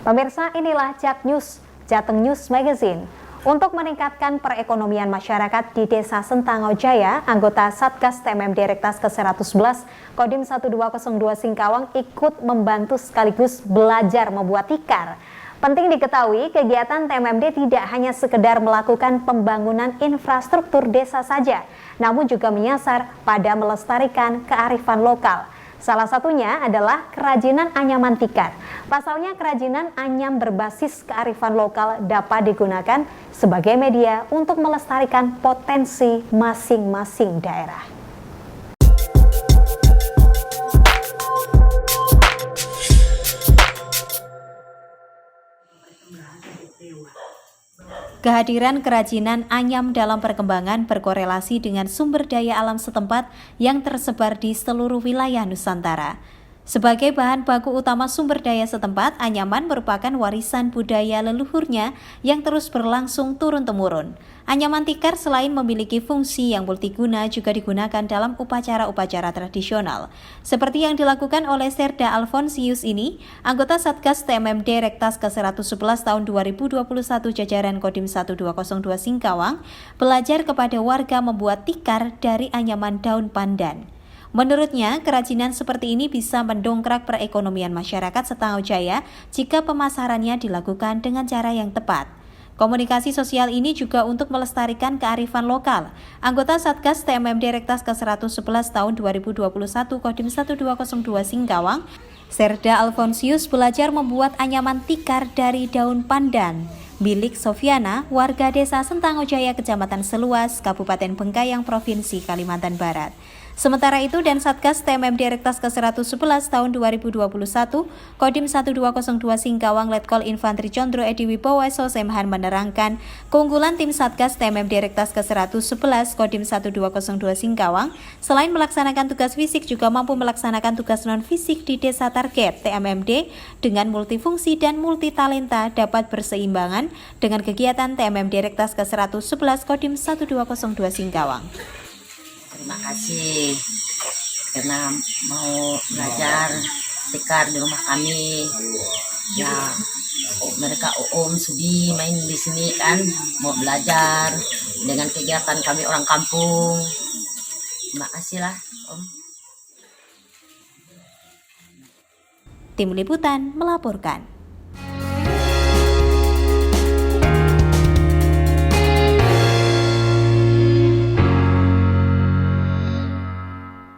Pemirsa, inilah Jateng News Magazine. Untuk meningkatkan perekonomian masyarakat di Desa Sentangau Jaya, anggota Satgas TMMD Rektas ke-111 Kodim 1202 Singkawang ikut membantu sekaligus belajar membuat tikar. Penting diketahui, kegiatan TMMD tidak hanya sekedar melakukan pembangunan infrastruktur desa saja, namun juga menyasar pada melestarikan kearifan lokal. Salah satunya adalah kerajinan anyaman tikar. Pasalnya kerajinan anyam berbasis kearifan lokal dapat digunakan sebagai media untuk melestarikan potensi masing-masing daerah. Kehadiran kerajinan anyam dalam perkembangan berkorelasi dengan sumber daya alam setempat yang tersebar di seluruh wilayah Nusantara. Sebagai bahan baku utama sumber daya setempat, anyaman merupakan warisan budaya leluhurnya yang terus berlangsung turun-temurun. Anyaman tikar selain memiliki fungsi yang multiguna juga digunakan dalam upacara-upacara tradisional. Seperti yang dilakukan oleh Serda Alfonsius ini, anggota Satgas TMMD Rektas ke-111 tahun 2021 jajaran Kodim 1202 Singkawang, belajar kepada warga membuat tikar dari anyaman daun pandan. Menurutnya, kerajinan seperti ini bisa mendongkrak perekonomian masyarakat Sentangau Jaya jika pemasarannya dilakukan dengan cara yang tepat. Komunikasi sosial ini juga untuk melestarikan kearifan lokal. Anggota Satgas TMMD Rektas ke-111 tahun 2021 Kodim 1202 Singkawang, Serda Alfonsius belajar membuat anyaman tikar dari daun pandan milik Sofiana, warga desa Sentangau Jaya, Kecamatan Seluas, Kabupaten Bengkayang, Provinsi Kalimantan Barat. Sementara itu, dan Satgas TMMD Rektas ke-111 tahun 2021, Kodim 1202 Singkawang Letkol Infantri Condro Edi Wibowo Semhan menerangkan, keunggulan tim Satgas TMMD Rektas ke-111 Kodim 1202 Singkawang, selain melaksanakan tugas fisik juga mampu melaksanakan tugas non-fisik di desa target TMMD dengan multifungsi dan multitalenta dapat berseimbangan dengan kegiatan TMMD Rektas ke-111 Kodim 1202 Singkawang. Terima kasih karena mau belajar tikar di rumah kami. Ya, mereka Sudi main di sini kan, mau belajar dengan kegiatan kami orang kampung. Terima kasih lah, Om. Tim Liputan melaporkan.